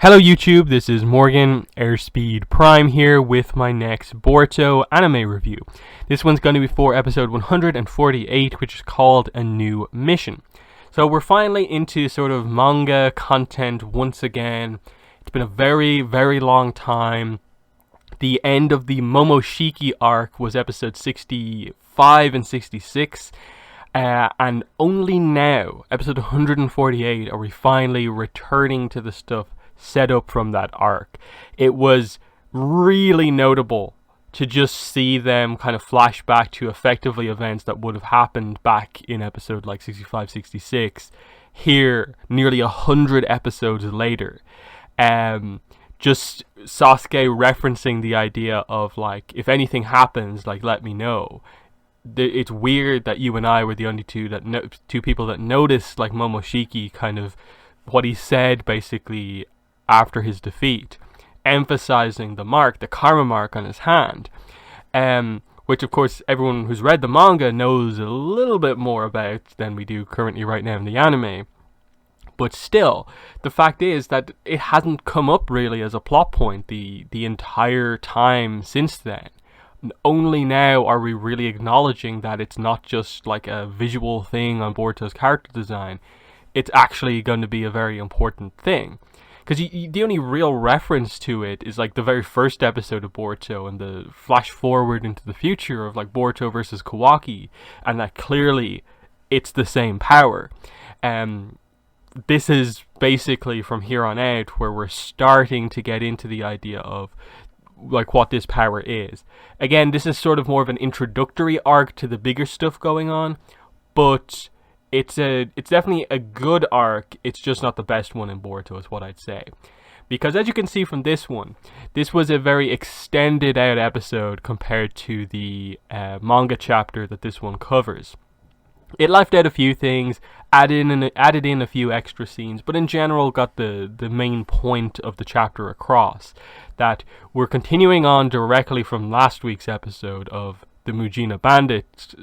Hello YouTube, this is Morgan, Airspeed Prime here with my next Boruto anime review. This one's going to be for episode 148, which is called A New Mission. So we're finally into sort of manga content once again. It's been a very, very long time. The end of the Momoshiki arc was episode 65 and 66. And only now, episode 148, are we finally returning to the stuff set up from that arc. It was really notable to just see them kind of flash back to effectively events that would have happened back in episode like 65, 66. Here, nearly 100 episodes later. Just Sasuke referencing the idea of like, if anything happens, like let me know. It's weird that you and I were the only two people that noticed like Momoshiki kind of what he said basically after his defeat, emphasizing the karma mark on his hand, which of course everyone who's read the manga knows a little bit more about than we do currently right now in the anime. But still, the fact is that it hasn't come up really as a plot point the entire time since then. Only now are we really acknowledging that it's not just like a visual thing on Boruto's character design. It's actually going to be a very important thing. Because the only real reference to it is like the very first episode of Boruto and the flash forward into the future of like Boruto versus Kawaki, and that clearly it's the same power. This is basically from here on out where we're starting to get into the idea of like what this power is. Again, this is sort of more of an introductory arc to the bigger stuff going on, but it's definitely a good arc. It's just not the best one in Boruto, is what I'd say. Because as you can see from this one, this was a very extended out episode compared to the manga chapter that this one covers. It left out a few things, added in a few extra scenes, but in general got the main point of the chapter across. That we're continuing on directly from last week's episode of the Mujina Bandit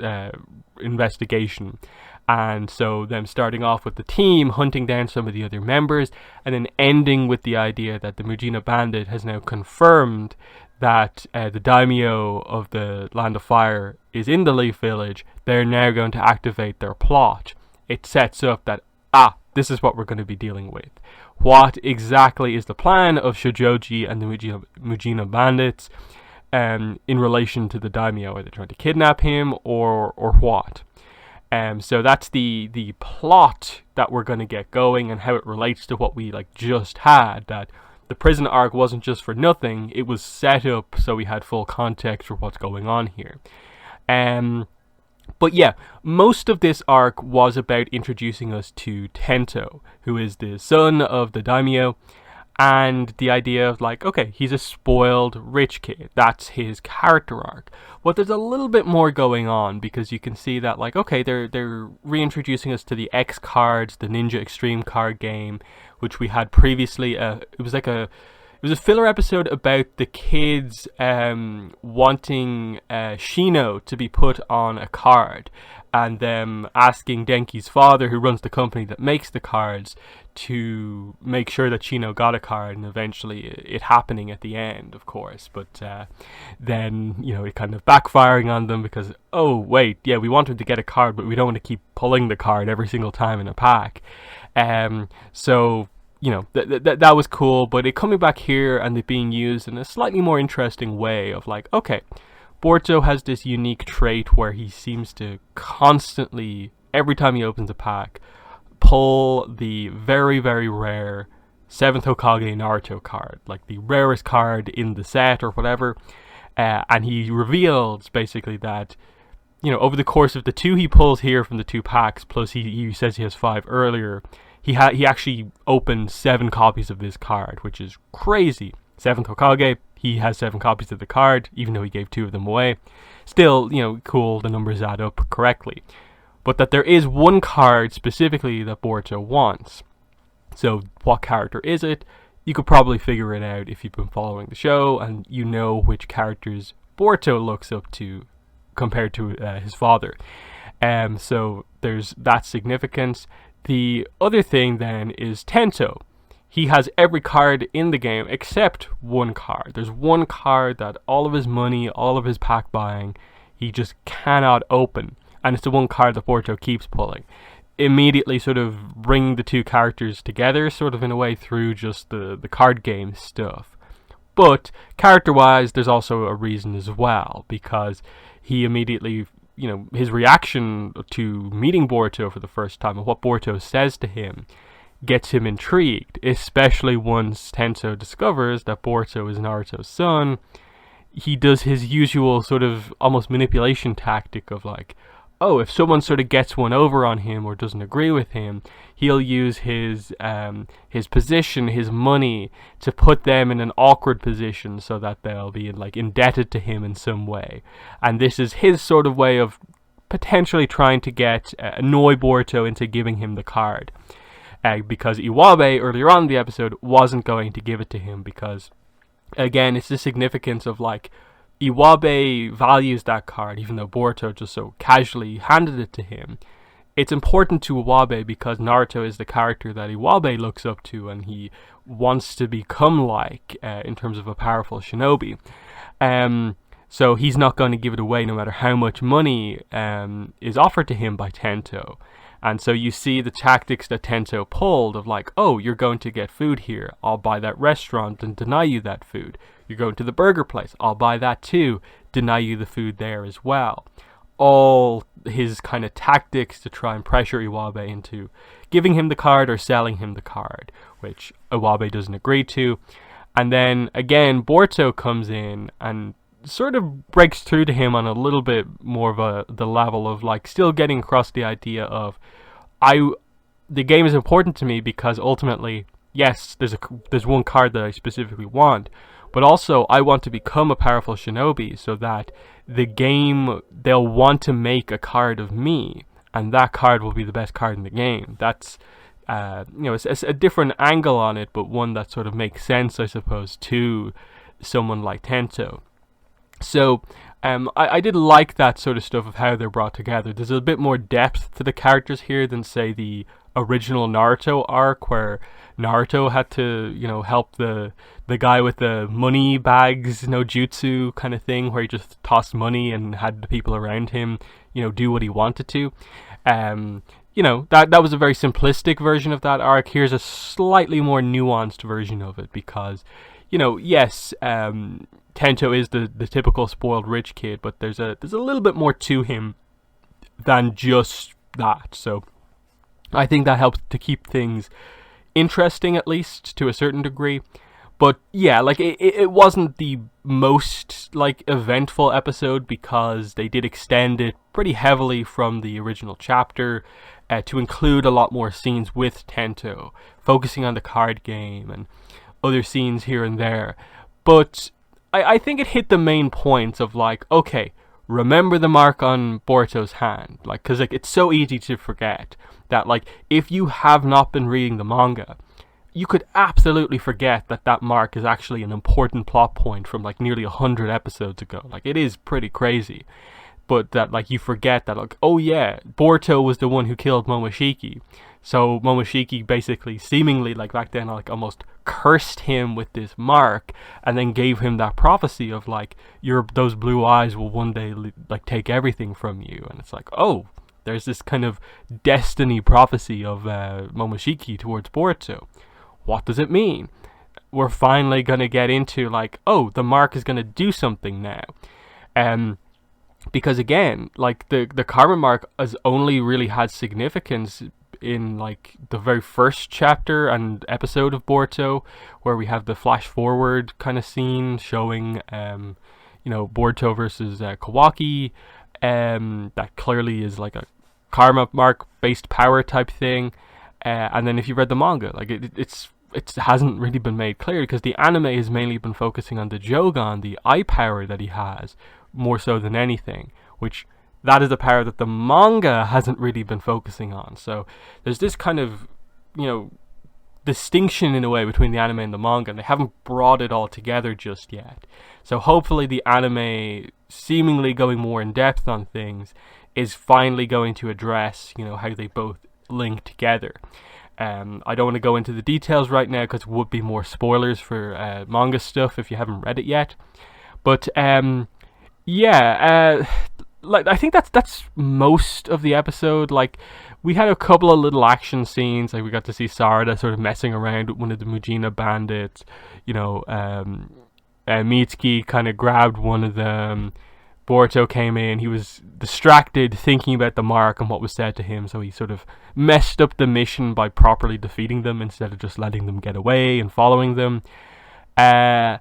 investigation. And so them starting off with the team hunting down some of the other members, and then ending with the idea that the Mujina Bandit has now confirmed that the daimyo of the Land of Fire is in the Leaf Village. They're now going to activate their plot. It sets up that, this is what we're going to be dealing with. What exactly is the plan of Shojoji and the Mujina Bandits in relation to the daimyo? Are they trying to kidnap him or what? So that's the plot that we're going to get going, and how it relates to what we like just had. That the prison arc wasn't just for nothing; it was set up so we had full context for what's going on here. But yeah, most of this arc was about introducing us to Tento, who is the son of the daimyo. And the idea of like, okay, he's a spoiled rich kid. That's his character arc. But there's a little bit more going on, because you can see that like, okay, they're reintroducing us to the X cards, the Ninja Extreme card game, which we had previously. It was a filler episode about the kids wanting Shino to be put on a card, and them asking Denki's father, who runs the company that makes the cards, to make sure that Shino got a card, and eventually it happening at the end, of course. But then, it kind of backfiring on them because, oh, wait, yeah, we want him to get a card, but we don't want to keep pulling the card every single time in a pack. So, that was cool, but it coming back here and it being used in a slightly more interesting way of like, okay, Boruto has this unique trait where he seems to constantly, every time he opens a pack, pull the very, very rare 7th Hokage Naruto card, like the rarest card in the set or whatever, and he reveals basically that, over the course of the 2 he pulls here from the 2 packs, plus he says he has 5 earlier, he actually opened 7 copies of this card, which is crazy. 7th Hokage, he has 7 copies of the card, even though he gave 2 of them away. Still, cool, the numbers add up correctly. But that there is one card specifically that Boruto wants. So what character is it? You could probably figure it out if you've been following the show, and you know which characters Boruto looks up to compared to his father. So there's that significance. The other thing then is Tento. he has every card in the game except one card. There's one card that all of his money, all of his pack buying, he just cannot open. And it's the one card that Boruto keeps pulling. Immediately sort of bringing the two characters together, sort of in a way, through just the card game stuff. But character-wise, there's also a reason as well, because he immediately, his reaction to meeting Boruto for the first time and what Boruto says to him gets him intrigued, especially once Tento discovers that Boruto is Naruto's son. He does his usual sort of almost manipulation tactic of like, oh, if someone sort of gets one over on him or doesn't agree with him, he'll use his position, his money, to put them in an awkward position so that they'll be like indebted to him in some way. And this is his sort of way of potentially trying to annoy Boruto into giving him the card. Because Iwabe, earlier on in the episode, wasn't going to give it to him because, again, it's the significance of, like, Iwabe values that card, even though Boruto just so casually handed it to him. It's important to Iwabe because Naruto is the character that Iwabe looks up to and he wants to become like, in terms of a powerful shinobi. So he's not going to give it away no matter how much money is offered to him by Tento. And so you see the tactics that Tento pulled of like, oh, you're going to get food here. I'll buy that restaurant and deny you that food. You're going to the burger place. I'll buy that too. Deny you the food there as well. All his kind of tactics to try and pressure Iwabe into giving him the card or selling him the card, which Iwabe doesn't agree to. And then again, Boruto comes in and sort of breaks through to him on a little bit more of the level of like still getting across the idea of the game is important to me because ultimately, yes, there's one card that I specifically want, but also I want to become a powerful shinobi so that the game, they'll want to make a card of me and that card will be the best card in the game. That's it's a different angle on it, but one that sort of makes sense, I suppose, to someone like Tento. So I did like that sort of stuff of how they're brought together. There's a bit more depth to the characters here than, say, the original Naruto arc, where Naruto had to, help the guy with the money bags, no jutsu kind of thing, where he just tossed money and had the people around him, do what he wanted to. That was a very simplistic version of that arc. Here's a slightly more nuanced version of it because, yes, Tento is the typical spoiled rich kid, but there's a little bit more to him than just that. So I think that helps to keep things interesting, at least to a certain degree. But yeah, like it wasn't the most like eventful episode because they did extend it pretty heavily from the original chapter to include a lot more scenes with Tento, focusing on the card game and other scenes here and there. But I think it hit the main points of like, okay, remember the mark on Boruto's hand, like, because like it's so easy to forget that like if you have not been reading the manga, you could absolutely forget that mark is actually an important plot point from like nearly 100 episodes ago. Like it is pretty crazy, but that like you forget that like, oh yeah, Boruto was the one who killed Momoshiki. So Momoshiki basically seemingly like back then like almost cursed him with this mark and then gave him that prophecy of like those blue eyes will one day like take everything from you. And it's like, oh, there's this kind of destiny prophecy of Momoshiki towards Boruto. What does it mean? We're finally going to get into like, oh, the mark is going to do something now. Because again, like the karma mark has only really had significance in like the very first chapter and episode of Boruto, where we have the flash forward kind of scene showing Boruto versus Kawaki, that clearly is like a karma mark based power type thing. And then if you read the manga, like it hasn't really been made clear because the anime has mainly been focusing on the Jogan, the eye power that he has, more so than anything, which that is a power that the manga hasn't really been focusing on. So there's this kind of, distinction in a way between the anime and the manga, and they haven't brought it all together just yet. So hopefully the anime, seemingly going more in depth on things, is finally going to address, how they both link together. I don't want to go into the details right now because it would be more spoilers for manga stuff if you haven't read it yet. But yeah, like I think that's most of the episode. Like we had a couple of little action scenes. Like we got to see Sarada sort of messing around with one of the Mujina bandits. You know, Mitsuki kind of grabbed one of them. Boruto came in. He was distracted thinking about the mark and what was said to him, so he sort of messed up the mission by properly defeating them instead of just letting them get away and following them. Outside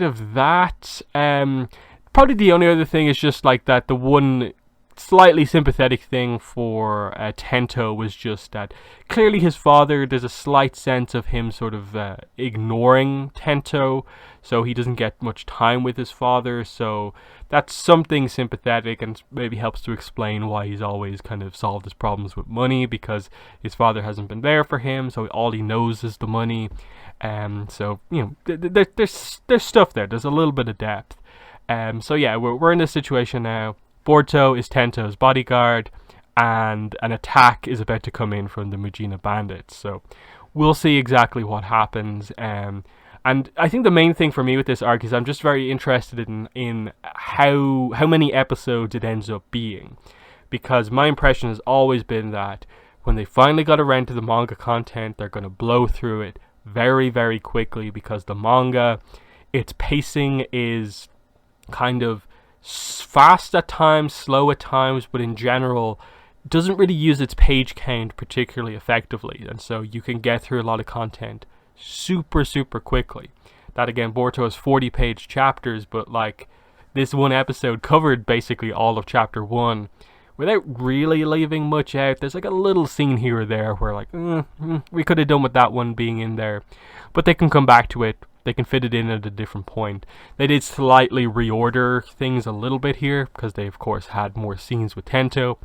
of that, probably the only other thing is just like that the one slightly sympathetic thing for Tento was just that clearly his father, there's a slight sense of him sort of ignoring Tento, so he doesn't get much time with his father, so that's something sympathetic and maybe helps to explain why he's always kind of solved his problems with money, because his father hasn't been there for him, so all he knows is the money. So, you know, there's stuff there, there's a little bit of depth. So yeah, we're in this situation now. Boruto is Tento's bodyguard, and an attack is about to come in from the Mujina bandits. So we'll see exactly what happens. And I think the main thing for me with this arc is I'm just very interested in how many episodes it ends up being. Because my impression has always been that when they finally got around to the manga content, they're going to blow through it very, very quickly, because the manga, its pacing is kind of fast at times, slow at times, but in general doesn't really use its page count particularly effectively, and so you can get through a lot of content super quickly. That again, Boruto has 40-page chapters, but like this one episode covered basically all of chapter 1 without really leaving much out. There's like a little scene here or there where like we could have done with that one being in there, but they can come back to it. They can fit it in at a different point. They did slightly reorder things a little bit here because they, of course, had more scenes with Tento.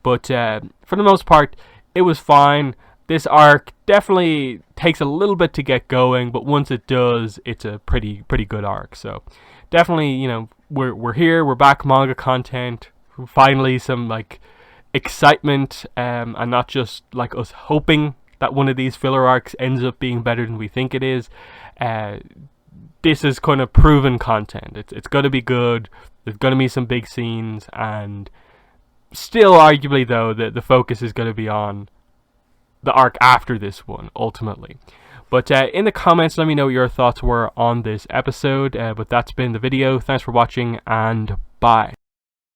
But for the most part, it was fine. This arc definitely takes a little bit to get going, but once it does, it's a pretty good arc. So definitely, you know, we're here. We're back manga content. Finally, some like excitement, and not just like us hoping that one of these filler arcs ends up being better than we think it is. This is kind of proven content. It's going to be good. There's going to be some big scenes, and still arguably though the focus is going to be on the arc after this one ultimately. But in the comments, let me know what your thoughts were on this episode. But that's been the video. Thanks for watching, and bye.